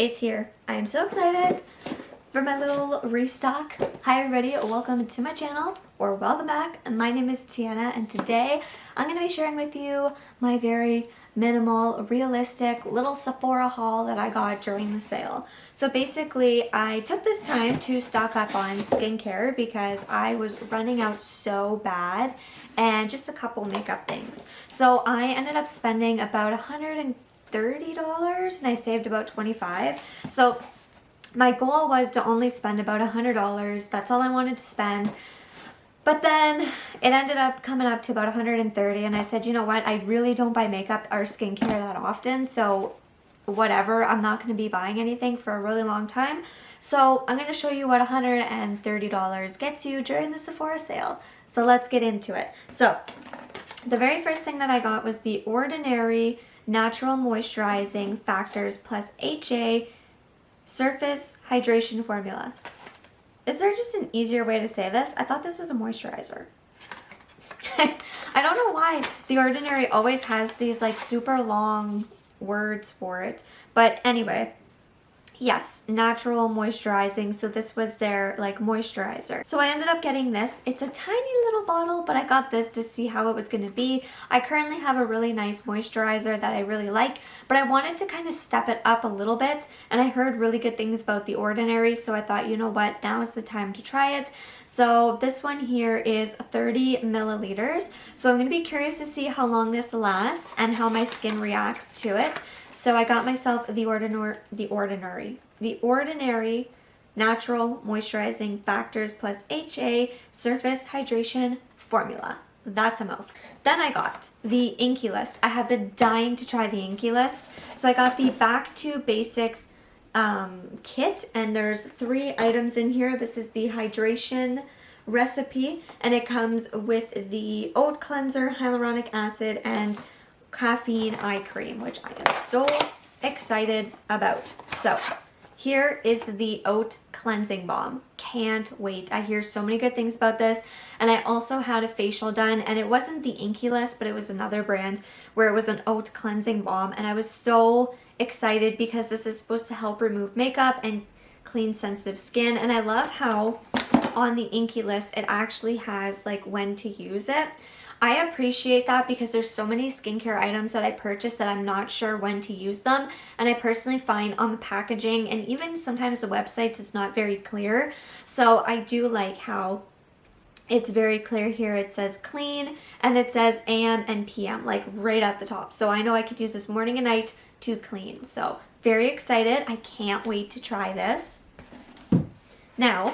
It's here. I am so excited for my little restock. Hi everybody, welcome to my channel, or welcome back. My name is Tiana, and today I'm going to be sharing with you my very minimal, realistic little Sephora haul that I got during the sale. So basically, I took this time to stock up on skincare because I was running out so bad, and just a couple makeup things. So I ended up spending about $130 and I saved about $25. So my goal was to only spend about $100. That's all I wanted to spend. But then it ended up coming up to about 130, and I said, you know what, I really don't buy makeup or skincare that often, so whatever, I'm not going to be buying anything for a really long time. So I'm going to show you what $130 gets you during the Sephora sale. So let's get into it. So the very first thing that I got was the Ordinary Natural Moisturizing Factors plus HA Surface Hydration Formula. Is there just an easier way to say this? I thought this was a moisturizer. I don't know why The Ordinary always has these like super long words for it. But anyway, yes, natural moisturizing. So this was their like moisturizer. So I ended up getting this. It's a tiny little bottle, but I got this to see how it was going to be. I currently have a really nice moisturizer that I really like, but I wanted to kind of step it up a little bit, and I heard really good things about The Ordinary, so I thought, you know what, now is the time to try it. So this one here is 30 milliliters. So I'm going to be curious to see how long this lasts and how my skin reacts to it. So I got myself the Ordinary Natural Moisturizing Factors plus HA Surface Hydration Formula. That's a mouthful. Then I got the Inky List. I have been dying to try the Inky List. So I got the Back to Basics kit, and there's 3 items in here. This is the hydration recipe, and it comes with the oat cleanser, hyaluronic acid, and caffeine eye cream, which I am so excited about. So here is the oat cleansing balm. Can't wait. I hear so many good things about this. And I also had a facial done, and it wasn't the Inky List, but it was another brand where it was an oat cleansing balm, and I was so excited because this is supposed to help remove makeup and clean sensitive skin. And I love how on the Inky List it actually has like when to use it. I appreciate that because there's so many skincare items that I purchase that I'm not sure when to use them, and I personally find on the packaging and even sometimes the websites it's not very clear. So I do like how it's very clear here. It says clean, and it says AM and PM like right at the top. So I know I could use this morning and night to clean. So very excited. I can't wait to try this. Now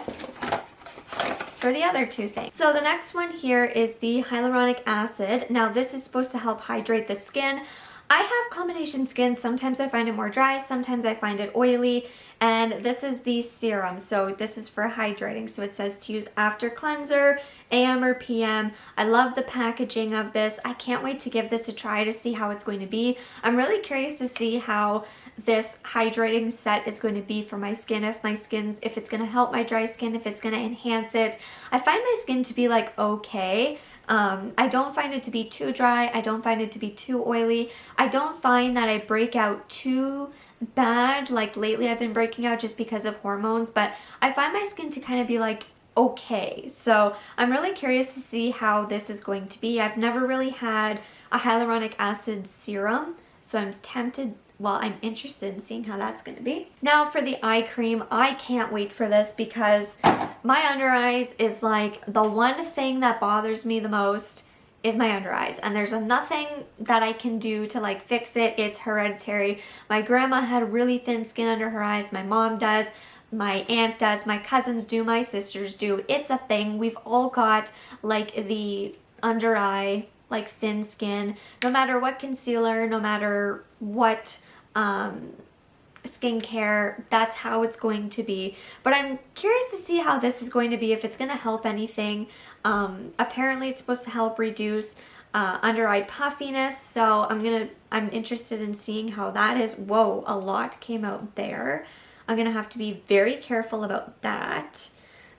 for the other 2 things. So the next one here is the hyaluronic acid. Now this is supposed to help hydrate the skin. I have combination skin. Sometimes I find it more dry, sometimes I find it oily, and this is the serum. So this is for hydrating. So it says to use after cleanser, AM or PM. I love the packaging of this. I can't wait to give this a try to see how it's going to be. I'm really curious to see how this hydrating set is going to be for my skin, if it's going to help my dry skin, if it's going to enhance it. I find my skin to be like okay. I don't find it to be too dry. I don't find it to be too oily. I don't find that I break out too bad. Like lately I've been breaking out just because of hormones, but I find my skin to kind of be like okay. So I'm really curious to see how this is going to be. I've never really had a hyaluronic acid serum, so I'm tempted. Well, I'm interested in seeing how that's going to be. Now for the eye cream, I can't wait for this because my under eyes is like the one thing that bothers me the most is my under eyes, and there's nothing that I can do to like fix it. It's hereditary. My grandma had really thin skin under her eyes. My mom does. My aunt does. My cousins do. My sisters do. It's a thing. We've all got like the under eye, like thin skin, no matter what concealer, no matter what skincare, that's how it's going to be. But I'm curious to see how this is going to be, if it's going to help anything. Apparently it's supposed to help reduce under eye puffiness, so I'm interested in seeing how that is. Whoa, a lot came out there. I'm gonna have to be very careful about that.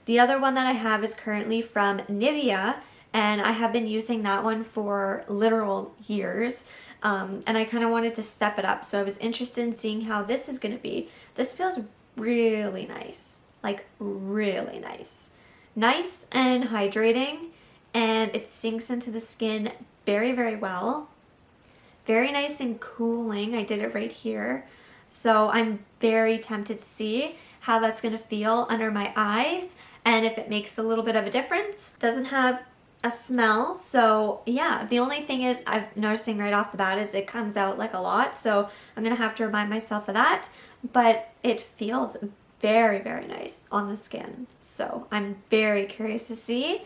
The other one that I have is currently from Nivea, and I have been using that one for literal years. and I kind of wanted to step it up. So I was interested in seeing how this is going to be. This feels really nice, like really nice. Nice and hydrating, and it sinks into the skin very, very well. Very nice and cooling. I did it right here. So I'm very tempted to see how that's going to feel under my eyes and if it makes a little bit of a difference. Doesn't have a smell, so yeah, the only thing is I'm noticing right off the bat is it comes out like a lot, so I'm gonna have to remind myself of that, but it feels very, very nice on the skin. So I'm very curious to see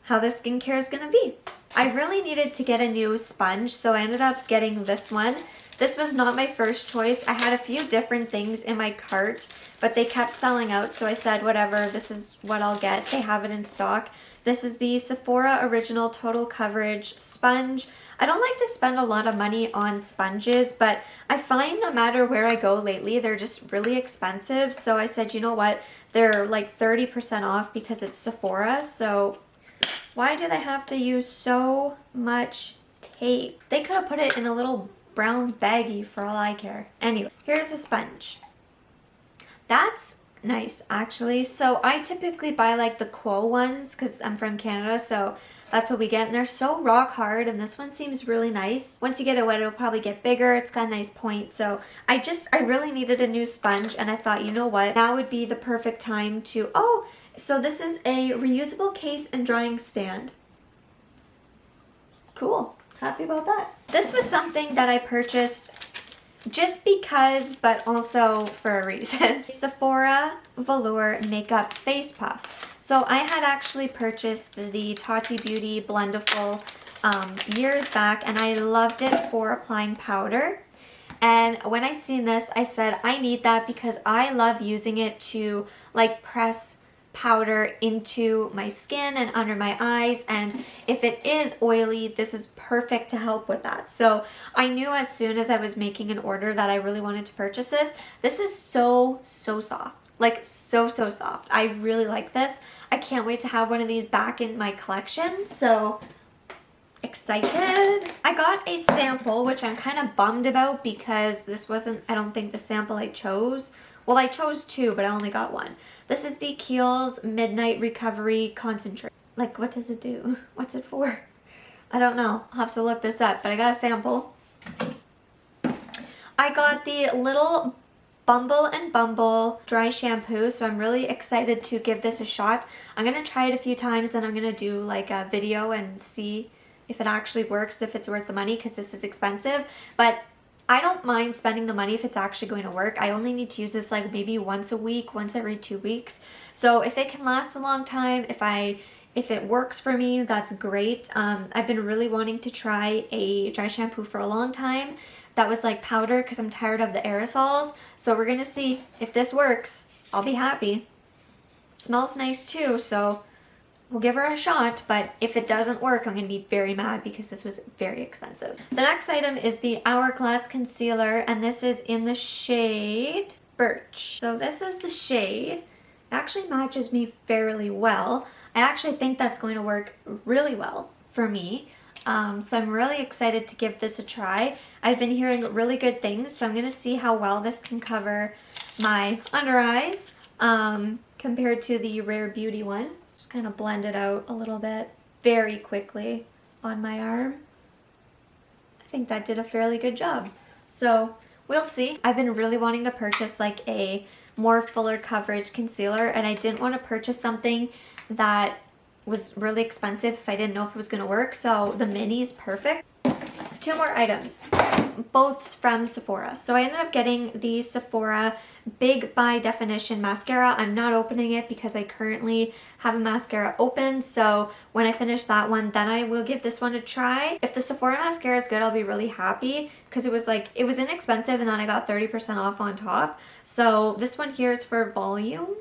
how this skincare is gonna be. I really needed to get a new sponge, so I ended up getting this one. This was not my first choice. I had a few different things in my cart, but they kept selling out, so I said, whatever, this is what I'll get. They have it in stock. This is the Sephora Original Total Coverage Sponge. I don't like to spend a lot of money on sponges, but I find no matter where I go lately, they're just really expensive. So I said, you know what? They're like 30% off because it's Sephora, so why do they have to use so much tape? They could have put it in a little brown baggie for all I care. Anyway, here's a sponge. That's nice, actually. So I typically buy like the Quo ones because I'm from Canada, so that's what we get. And they're so rock hard, and this one seems really nice. Once you get it wet, it'll probably get bigger. It's got a nice point. So I really needed a new sponge, and I thought, you know what? Now would be the perfect time to, oh, so this is a reusable case and drying stand. Cool. Happy about that. This was something that I purchased just because, but also for a reason. Sephora Velour Makeup Face Puff. So I had actually purchased the Tati Beauty Blendiful years back, and I loved it for applying powder. And when I seen this, I said, I need that because I love using it to like press powder into my skin and under my eyes, and if it is oily, this is perfect to help with that. So I knew as soon as I was making an order that I really wanted to purchase this. This is so soft, like so soft. I really like this. I can't wait to have one of these back in my collection, so excited. I got a sample, which I'm kind of bummed about because this wasn't, I don't think, the sample I chose. Well, I chose two, but I only got one. This is the Kiehl's Midnight Recovery Concentrate. Like, what does it do? What's it for? I don't know. I'll have to look this up, but I got a sample. I got the little Bumble and Bumble dry shampoo, so I'm really excited to give this a shot. I'm going to try it a few times, and I'm going to do like a video and see if it actually works, if it's worth the money, because this is expensive. But I don't mind spending the money if it's actually going to work. I only need to use this like maybe once a week, once every 2 weeks. So if it can last a long time, if it works for me, that's great. I've been really wanting to try a dry shampoo for a long time that was like powder because I'm tired of the aerosols. So we're gonna see if this works. I'll be happy. It smells nice too, so we'll give her a shot, but if it doesn't work, I'm going to be very mad because this was very expensive. The next item is the Hourglass Concealer, and this is in the shade Birch. So this is the shade. It actually matches me fairly well. I actually think that's going to work really well for me. So I'm really excited to give this a try. I've been hearing really good things, so I'm going to see how well this can cover my under eyes compared to the Rare Beauty one. Just kind of blend it out a little bit very quickly on my arm. I think that did a fairly good job. So we'll see. I've been really wanting to purchase like a more fuller coverage concealer, and I didn't want to purchase something that was really expensive if I didn't know if it was going to work. So the mini is perfect. Two more items, both from Sephora. So I ended up getting the Sephora Big by Definition mascara. I'm not opening it because I currently have a mascara open. So when I finish that one, then I will give this one a try. If the Sephora mascara is good, I'll be really happy because it was inexpensive, and then I got 30% off on top. So this one here is for volume.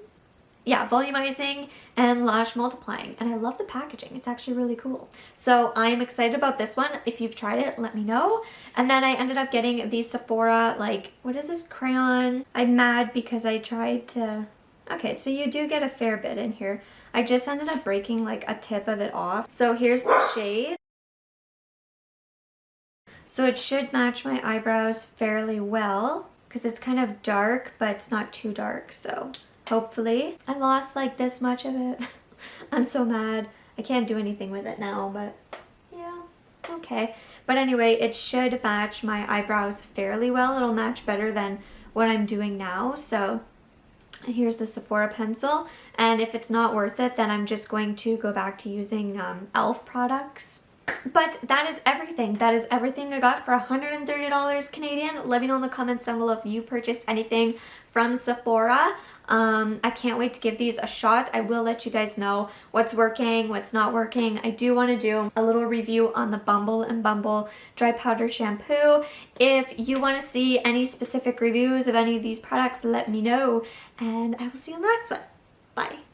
Yeah, volumizing and lash multiplying, and I love the packaging. It's actually really cool. So I'm excited about this one. If you've tried it, let me know. And then I ended up getting the Sephora, like, what is this, crayon? I'm mad because I tried to, okay, so you do get a fair bit in here. I just ended up breaking like a tip of it off. So here's the shade. So it should match my eyebrows fairly well because it's kind of dark, but it's not too dark. So hopefully. I lost like this much of it. I'm so mad. I can't do anything with it now, but yeah, okay. But anyway, it should match my eyebrows fairly well. It'll match better than what I'm doing now. So here's the Sephora pencil. And if it's not worth it, then I'm just going to go back to using e.l.f. products. But that is everything. That is everything I got for $130 Canadian. Let me know in the comments down below if you purchased anything from Sephora. I can't wait to give these a shot. I will let you guys know what's working, what's not working. I do want to do a little review on the Bumble & Bumble dry powder shampoo. If you want to see any specific reviews of any of these products, let me know. And I will see you in the next one. Bye.